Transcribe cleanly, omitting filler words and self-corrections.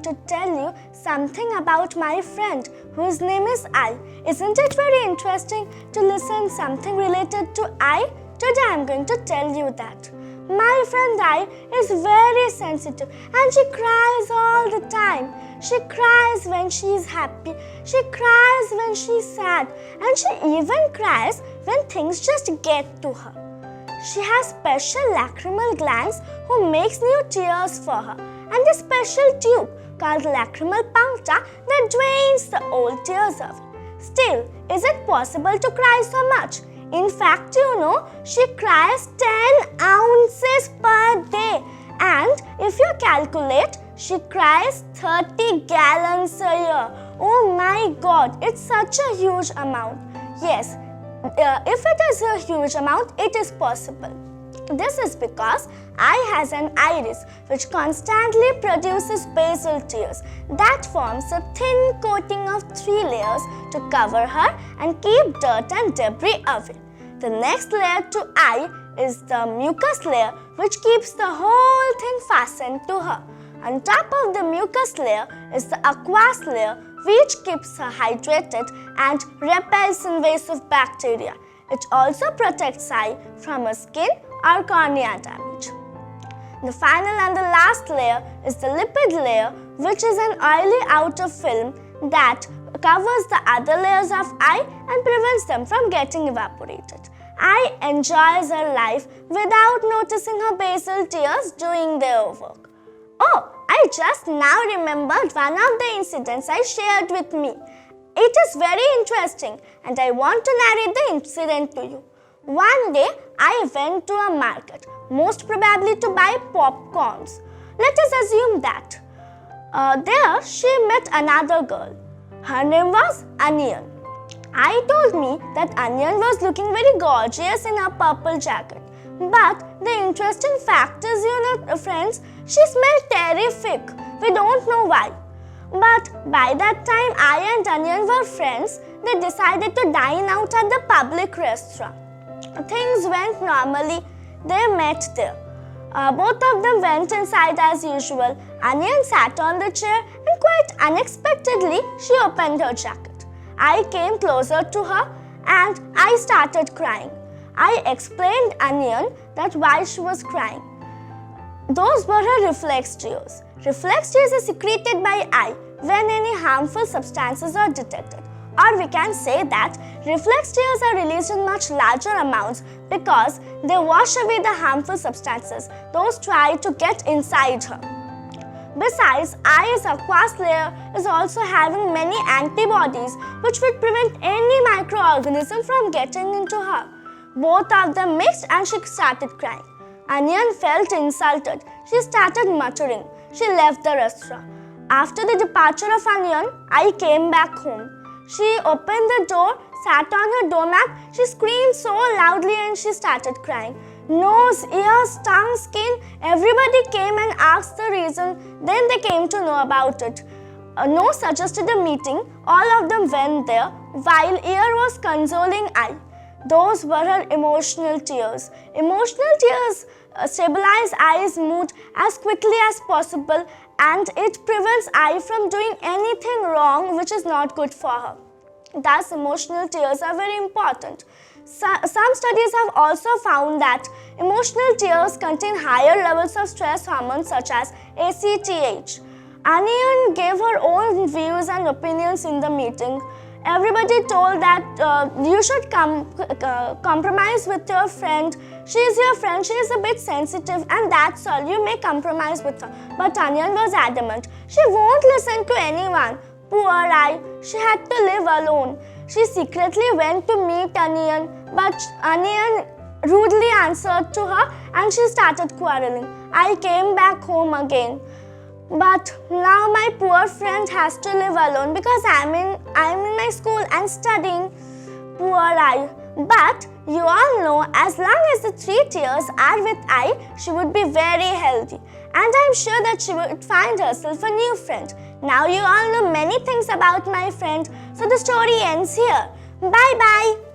to tell you something about my friend whose name is I. Isn't it very interesting to listen something related to I? Today I am going to tell you that. My friend I is very sensitive and she cries all the time. She cries when she is happy, she cries when she is sad, and she even cries when things just get to her. She has special lacrimal glands who makes new tears for her, and a special tube called lacrimal puncta that drains the old tears away. Still, is it possible to cry so much? In fact, she cries 10 ounces per day, and if you calculate, she cries 30 gallons a year. Oh my God, it's such a huge amount. Yes, if it is a huge amount, it is possible. This is because eye has an iris which constantly produces basal tears that forms a thin coating of 3 layers to cover her and keep dirt and debris away. The next layer to eye is the mucus layer which keeps the whole thing fastened to her. On top of the mucus layer is the aqueous layer which keeps her hydrated and repels invasive bacteria. It also protects eye from a skin or cornea damage. The final and the last layer is the lipid layer, which is an oily outer film that covers the other layers of eye and prevents them from getting evaporated. Eye enjoys her life without noticing her basal tears doing their work. Oh, I just now remembered one of the incidents I shared with me. It is very interesting and I want to narrate the incident to you. One day, I went to a market, most probably to buy popcorns. Let us assume that. There, she met another girl. Her name was Onion. I told me that Onion was looking very gorgeous in her purple jacket. But the interesting fact is, friends, she smelled terrific. We don't know why. But by that time, I and Onion were friends. They decided to dine out at the public restaurant. Things went normally. They met there. Both of them went inside as usual. Onion sat on the chair and quite unexpectedly, she opened her jacket. I came closer to her and I started crying. I explained Onion that why she was crying. Those were her reflex tears. Reflex tears are secreted by eye when any harmful substances are detected. Or we can say that reflex tears are released in much larger amounts because they wash away the harmful substances those try to get inside her. Besides, eye's aqueous layer is also having many antibodies which would prevent any microorganism from getting into her. Both of them mixed and she started crying. Onion felt insulted. She started muttering. She left the restaurant. After the departure of Onion, I came back home. She opened the door, sat on her doormat. She screamed so loudly and she started crying. Nose, ears, tongue, skin, everybody came and asked the reason. Then they came to know about it. Nose suggested a meeting. All of them went there while ear was consoling eye. Those were her emotional tears. Emotional tears stabilize eye's mood as quickly as possible and it prevents eye from doing anything wrong which is not good for her. Thus, emotional tears are very important. Some studies have also found that emotional tears contain higher levels of stress hormones such as ACTH. Onion gave her own views and opinions in the meeting. Everybody told that you should compromise with your friend. She is your friend, she is a bit sensitive and that's all. You may compromise with her. But Onion was adamant. She won't listen to anyone. Poor eye, she had to live alone. She secretly went to meet Onion, but Onion rudely answered to her and she started quarreling. I came back home again. But now my poor friend has to live alone because I'm in my school and studying. Poor eye. But you all know, as long as the 3 tears are with eye, she would be very healthy. And I'm sure that she would find herself a new friend. Now you all know many things about my friend. So the story ends here. Bye-bye.